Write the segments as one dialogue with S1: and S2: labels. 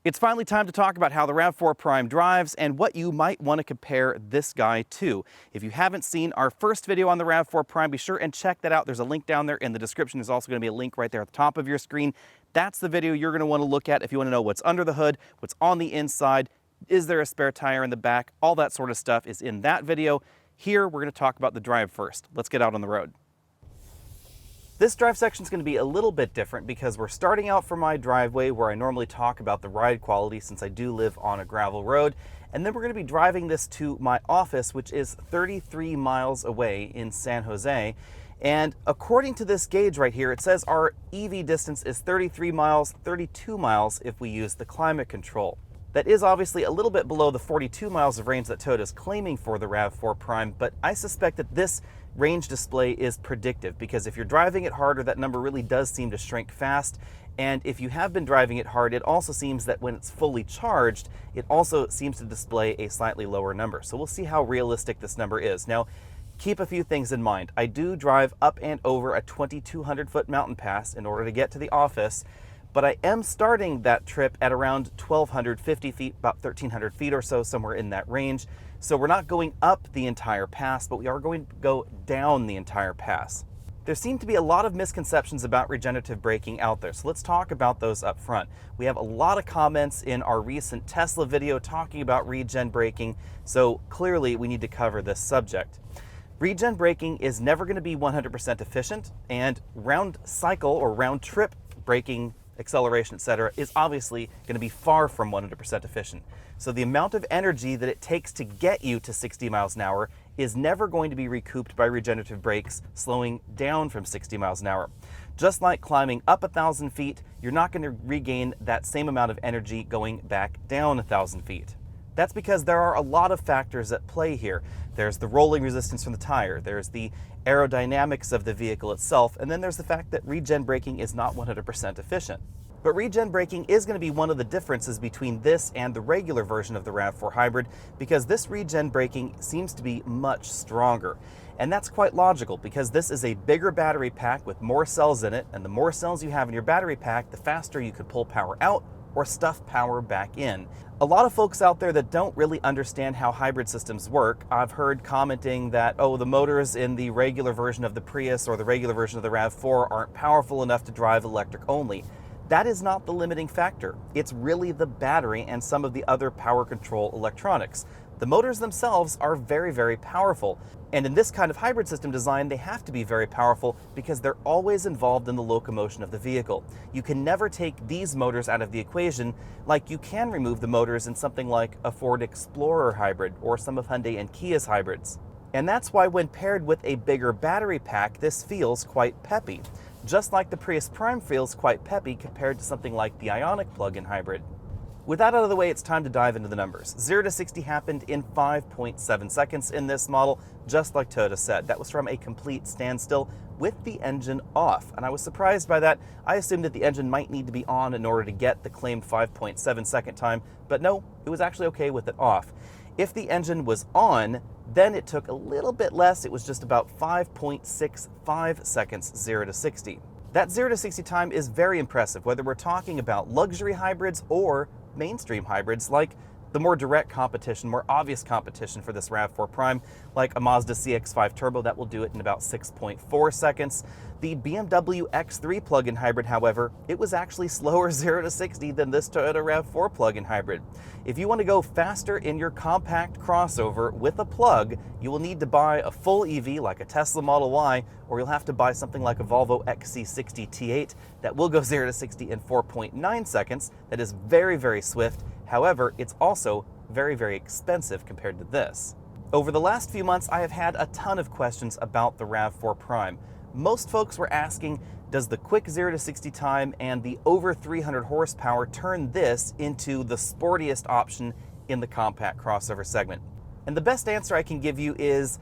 S1: It's finally time to talk about how the RAV4 Prime drives and what you might want to compare this guy to. If you haven't seen our first video on the RAV4 Prime, be sure and check that out. There's a link down there in the description. There's also going to be a link right there at the top of your screen. That's the video you're going to want to look at if you want to know what's under the hood, what's on the inside, is there a spare tire in the back, all that sort of stuff is in that video. Here, we're going to talk about the drive first. Let's get out on the road. This drive section is going to be a little bit different because we're starting out from my driveway where I normally talk about the ride quality since I do live on a gravel road. And then we're going to be driving this to my office, which is 33 miles away in San Jose. And according to this gauge right here, it says our EV distance is 33 miles, 32 miles if we use the climate control. That is obviously a little bit below the 42 miles of range that Toyota is claiming for the RAV4 Prime, but I suspect that this range display is predictive because if you're driving it harder, that number really does seem to shrink fast. And if you have been driving it hard, it also seems that when it's fully charged, it also seems to display a slightly lower number. So we'll see how realistic this number is. Now, keep a few things in mind. I do drive up and over a 2,200 foot mountain pass in order to get to the office, but I am starting that trip at around 1,250 feet, about 1,300 feet or so, somewhere in that range. So we're not going up the entire pass, but we are going to go down the entire pass. There seem to be a lot of misconceptions about regenerative braking out there, so let's talk about those up front. We have a lot of comments in our recent Tesla video talking about regen braking, so clearly we need to cover this subject. Regen braking is never going to be 100% efficient, and round cycle or round trip braking, acceleration, etc., is obviously going to be far from 100% efficient. So the amount of energy that it takes to get you to 60 miles an hour is never going to be recouped by regenerative brakes slowing down from 60 miles an hour. Just like climbing up 1,000 feet, you're not going to regain that same amount of energy going back down 1,000 feet. That's because there are a lot of factors at play here. There's the rolling resistance from the tire, there's the aerodynamics of the vehicle itself, and then there's the fact that regen braking is not 100% efficient. But regen braking is going to be one of the differences between this and the regular version of the RAV4 Hybrid because this regen braking seems to be much stronger. And that's quite logical because this is a bigger battery pack with more cells in it, and the more cells you have in your battery pack, the faster you could pull power out or stuff power back in. A lot of folks out there that don't really understand how hybrid systems work, I've heard commenting that, oh, the motors in the regular version of the Prius or the regular version of the RAV4 aren't powerful enough to drive electric only. That is not the limiting factor. It's really the battery and some of the other power control electronics. The motors themselves are very, very powerful. And in this kind of hybrid system design, they have to be very powerful because they're always involved in the locomotion of the vehicle. You can never take these motors out of the equation like you can remove the motors in something like a Ford Explorer hybrid or some of Hyundai and Kia's hybrids. And that's why when paired with a bigger battery pack, this feels quite peppy. Just like the Prius Prime feels quite peppy compared to something like the Ioniq plug-in hybrid. With that out of the way, it's time to dive into the numbers. 0 to 60 happened in 5.7 seconds in this model, just like Toyota said. That was from a complete standstill with the engine off. And I was surprised by that. I assumed that the engine might need to be on in order to get the claimed 5.7 second time, but no, it was actually okay with it off. If the engine was on, then it took a little bit less. It was just about 5.65 seconds 0 to 60. That 0 to 60 time is very impressive, whether we're talking about luxury hybrids or mainstream hybrids like the more direct competition, more obvious competition for this RAV4 Prime, like a Mazda CX-5 Turbo that will do it in about 6.4 seconds. The BMW X3 plug-in hybrid, however, it was actually slower 0 to 60 than this Toyota RAV4 plug-in hybrid. If you want to go faster in your compact crossover with a plug, you will need to buy a full EV like a Tesla Model Y, or you'll have to buy something like a Volvo XC60 T8 that will go 0 to 60 in 4.9 seconds. That is very, very swift. However, it's also very, very expensive compared to this. Over the last few months, I have had a ton of questions about the RAV4 Prime. Most folks were asking, does the quick 0 to 60 time and the over 300 horsepower turn this into the sportiest option in the compact crossover segment? And the best answer I can give you is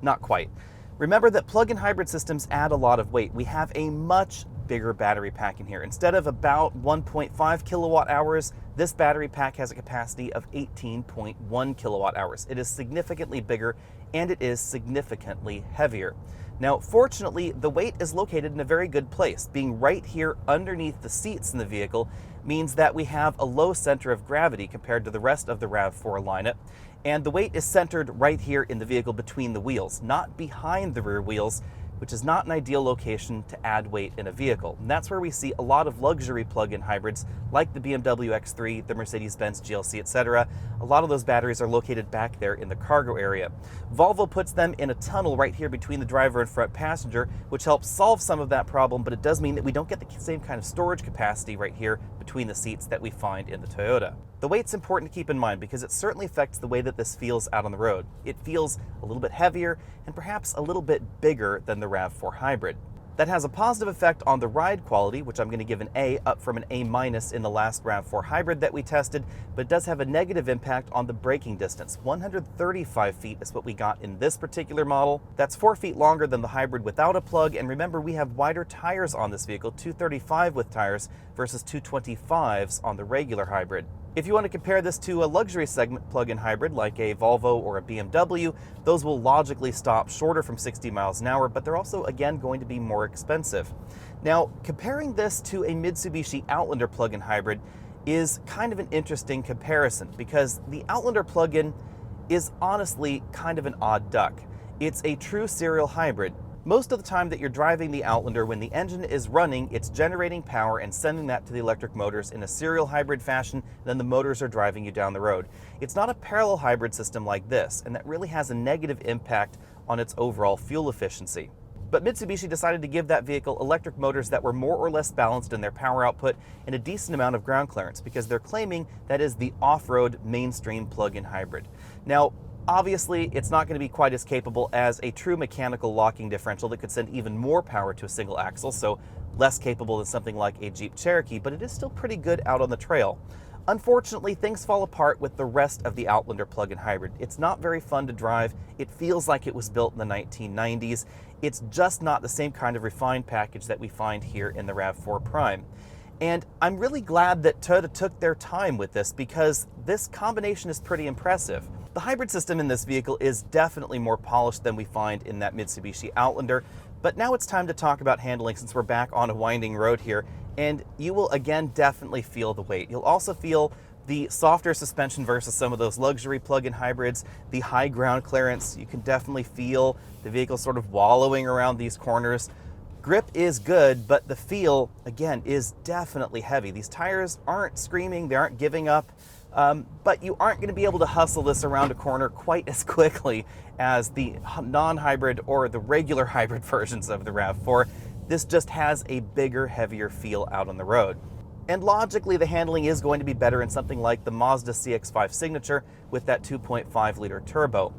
S1: not quite. Remember that plug-in hybrid systems add a lot of weight. We have a much bigger battery pack in here. Instead of about 1.5 kilowatt hours, this battery pack has a capacity of 18.1 kilowatt hours. It is significantly bigger and it is significantly heavier. Now, fortunately, the weight is located in a very good place, being right here underneath the seats in the vehicle. means that we have a low center of gravity compared to the rest of the RAV4 lineup, and the weight is centered right here in the vehicle between the wheels, not behind the rear wheels, which is not an ideal location to add weight in a vehicle. And that's where we see a lot of luxury plug-in hybrids like the BMW X3, the Mercedes-Benz GLC, etc. A lot of those batteries are located back there in the cargo area. Volvo puts them in a tunnel right here between the driver and front passenger, which helps solve some of that problem, but it does mean that we don't get the same kind of storage capacity right here between the seats that we find in the Toyota. The weight's important to keep in mind because it certainly affects the way that this feels out on the road. It feels a little bit heavier and perhaps a little bit bigger than the RAV4 Hybrid. That has a positive effect on the ride quality, which I'm going to give an A, up from an A- in the last RAV4 Hybrid that we tested, but it does have a negative impact on the braking distance. 135 feet is what we got in this particular model. That's 4 feet longer than the Hybrid without a plug, and remember, we have wider tires on this vehicle, 235 with tires versus 225s on the regular Hybrid. If you want to compare this to a luxury segment plug-in hybrid like a Volvo or a BMW, those will logically stop shorter from 60 miles an hour, but they're also, again, going to be more expensive. Now, comparing this to a Mitsubishi Outlander plug-in hybrid is kind of an interesting comparison because the Outlander plug-in is honestly kind of an odd duck. It's a true serial hybrid. Most of the time that you're driving the Outlander, when the engine is running, it's generating power and sending that to the electric motors in a serial hybrid fashion, and then the motors are driving you down the road. It's not a parallel hybrid system like this, and that really has a negative impact on its overall fuel efficiency. But Mitsubishi decided to give that vehicle electric motors that were more or less balanced in their power output and a decent amount of ground clearance, because they're claiming that is the off-road mainstream plug-in hybrid. Now, obviously, it's not going to be quite as capable as a true mechanical locking differential that could send even more power to a single axle, so less capable than something like a Jeep Cherokee, but it is still pretty good out on the trail. Unfortunately, things fall apart with the rest of the Outlander plug-in hybrid. It's not very fun to drive. It feels like it was built in the 1990s. It's just not the same kind of refined package that we find here in the RAV4 Prime. And I'm really glad that Toyota took their time with this because this combination is pretty impressive. The hybrid system in this vehicle is definitely more polished than we find in that Mitsubishi Outlander, but now it's time to talk about handling since we're back on a winding road here, and you will again definitely feel the weight. You'll also feel the softer suspension versus some of those luxury plug-in hybrids, the high ground clearance. You can definitely feel the vehicle sort of wallowing around these corners. Grip is good, but the feel, again, is definitely heavy. These tires aren't screaming, they aren't giving up, but you aren't going to be able to hustle this around a corner quite as quickly as the non-hybrid or the regular hybrid versions of the RAV4. This just has a bigger, heavier feel out on the road. And logically, the handling is going to be better in something like the Mazda CX-5 Signature with that 2.5-liter turbo.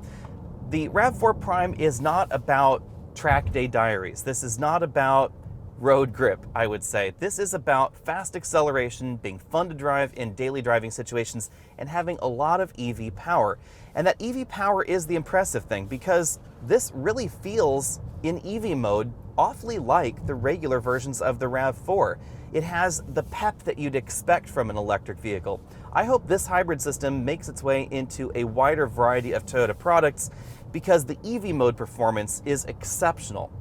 S1: The RAV4 Prime is not about track day diaries. This is not about road grip, I would say. This is about fast acceleration, being fun to drive in daily driving situations, and having a lot of EV power. And that EV power is the impressive thing because this really feels, in EV mode, awfully like the regular versions of the RAV4. It has the pep that you'd expect from an electric vehicle. I hope this hybrid system makes its way into a wider variety of Toyota products because the EV mode performance is exceptional.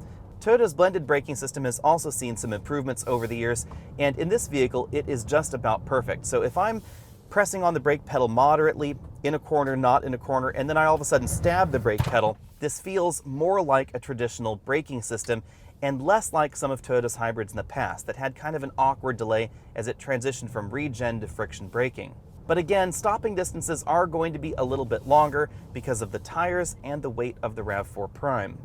S1: Toyota's blended braking system has also seen some improvements over the years, and in this vehicle, it is just about perfect. So if I'm pressing on the brake pedal moderately, in a corner, not in a corner, and then I all of a sudden stab the brake pedal, this feels more like a traditional braking system and less like some of Toyota's hybrids in the past that had kind of an awkward delay as it transitioned from regen to friction braking. But again, stopping distances are going to be a little bit longer because of the tires and the weight of the RAV4 Prime.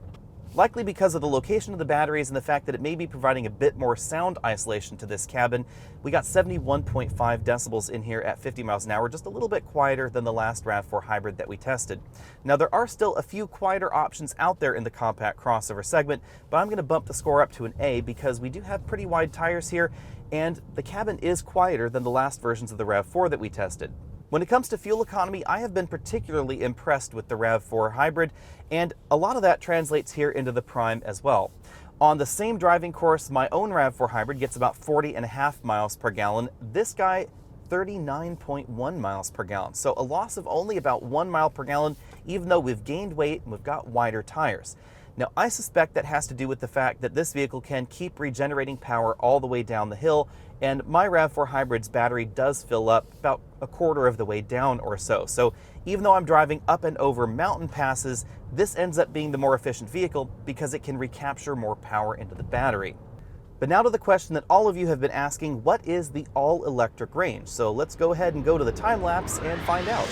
S1: Likely because of the location of the batteries and the fact that it may be providing a bit more sound isolation to this cabin, we got 71.5 decibels in here at 50 miles an hour, just a little bit quieter than the last RAV4 hybrid that we tested. Now, there are still a few quieter options out there in the compact crossover segment, but I'm going to bump the score up to an A because we do have pretty wide tires here, and the cabin is quieter than the last versions of the RAV4 that we tested. When it comes to fuel economy, I have been particularly impressed with the RAV4 hybrid, and a lot of that translates here into the Prime as well. On the same driving course, my own RAV4 hybrid gets about 40.5 miles per gallon. This guy, 39.1 miles per gallon. So a loss of only about 1 mile per gallon, even though we've gained weight and we've got wider tires. Now, I suspect that has to do with the fact that this vehicle can keep regenerating power all the way down the hill, and my RAV4 Hybrid's battery does fill up about a quarter of the way down or so. So even though I'm driving up and over mountain passes, this ends up being the more efficient vehicle because it can recapture more power into the battery. But now to the question that all of you have been asking, what is the all-electric range? So let's go ahead and go to the time lapse and find out.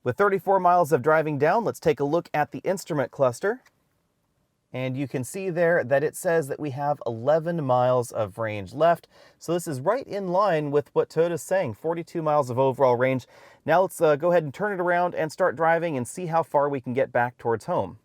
S1: With 34 miles of driving down, let's take a look at the instrument cluster. And you can see there that it says that we have 11 miles of range left. So this is right in line with what Toyota's saying, 42 miles of overall range. Now let's go ahead and turn it around and start driving and see how far we can get back towards home.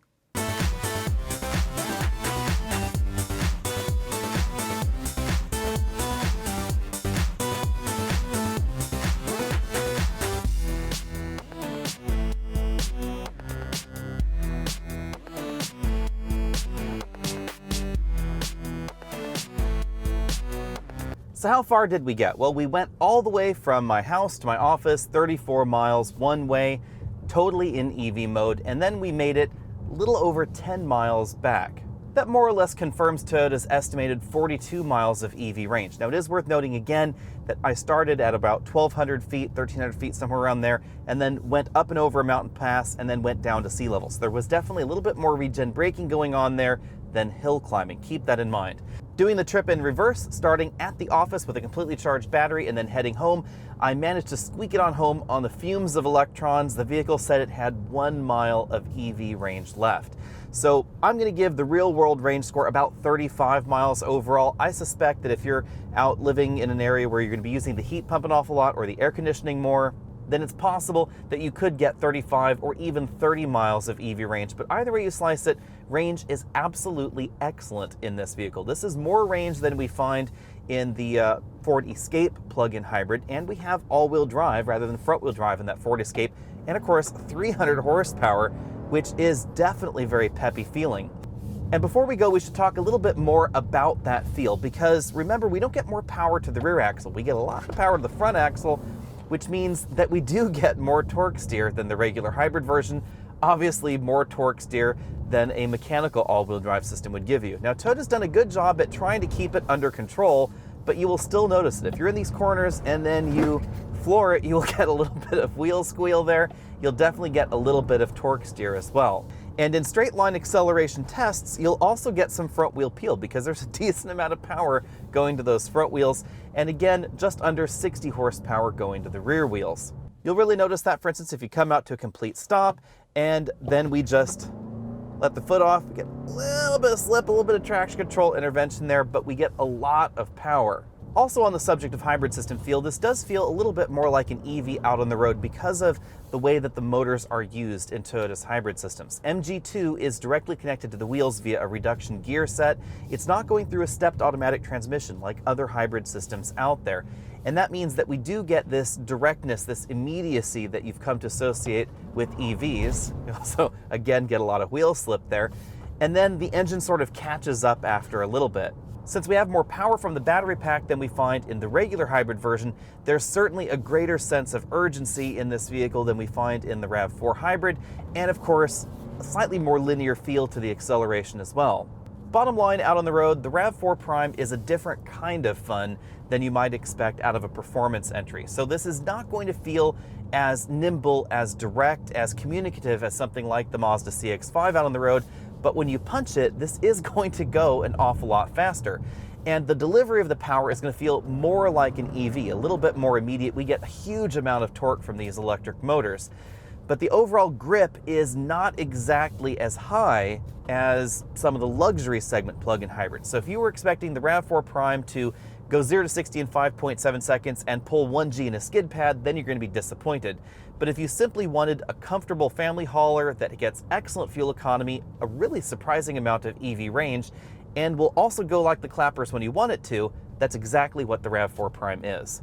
S1: So how far did we get? Well, we went all the way from my house to my office, 34 miles one way, totally in EV mode, and then we made it a little over 10 miles back. That more or less confirms Toyota's estimated 42 miles of EV range. Now, it is worth noting again that I started at about 1,200 feet, 1,300 feet, somewhere around there, and then went up and over a mountain pass and then went down to sea level. So there was definitely a little bit more regen braking going on there than hill climbing. Keep that in mind. Doing the trip in reverse, starting at the office with a completely charged battery and then heading home, I managed to squeak it on home on the fumes of electrons. The vehicle said it had 1 mile of EV range left. So I'm going to give the real world range score about 35 miles overall. I suspect that if you're out living in an area where you're going to be using the heat pump an awful lot or the air conditioning more, then it's possible that you could get 35 or even 30 miles of EV range. But either way you slice it, range is absolutely excellent in this vehicle. This is more range than we find in the Ford Escape plug-in hybrid, and we have all-wheel drive rather than front-wheel drive in that Ford Escape, and of course 300 horsepower, which is definitely very peppy feeling. And before we go, we should talk a little bit more about that feel, because remember, we don't get more power to the rear axle. We get a lot of power to the front axle, which means that we do get more torque steer than the regular hybrid version. Obviously, more torque steer than a mechanical all-wheel drive system would give you. Now, Toyota's done a good job at trying to keep it under control, but you will still notice it. If you're in these corners and then you floor it, you will get a little bit of wheel squeal there. You'll definitely get a little bit of torque steer as well. And in straight line acceleration tests, you'll also get some front wheel peel because there's a decent amount of power going to those front wheels. And again, just under 60 horsepower going to the rear wheels. You'll really notice that, for instance, if you come out to a complete stop and then we just let the foot off, we get a little bit of slip, a little bit of traction control intervention there, but we get a lot of power. Also on the subject of hybrid system feel, this does feel a little bit more like an EV out on the road because of the way that the motors are used in Toyota's hybrid systems. MG2 is directly connected to the wheels via a reduction gear set. It's not going through a stepped automatic transmission like other hybrid systems out there. And that means that we do get this directness, this immediacy that you've come to associate with EVs. You also, again, get a lot of wheel slip there. And then the engine sort of catches up after a little bit. Since we have more power from the battery pack than we find in the regular hybrid version, there's certainly a greater sense of urgency in this vehicle than we find in the RAV4 hybrid, and of course, a slightly more linear feel to the acceleration as well. Bottom line, out on the road, the RAV4 Prime is a different kind of fun than you might expect out of a performance entry. So this is not going to feel as nimble, as direct, as communicative as something like the Mazda CX-5 out on the road, but when you punch it, this is going to go an awful lot faster. And the delivery of the power is going to feel more like an EV, a little bit more immediate. We get a huge amount of torque from these electric motors. But the overall grip is not exactly as high as some of the luxury segment plug-in hybrids. So if you were expecting the RAV4 Prime to go 0 to 60 in 5.7 seconds, and pull 1G in a skid pad, then you're going to be disappointed. But if you simply wanted a comfortable family hauler that gets excellent fuel economy, a really surprising amount of EV range, and will also go like the clappers when you want it to, that's exactly what the RAV4 Prime is.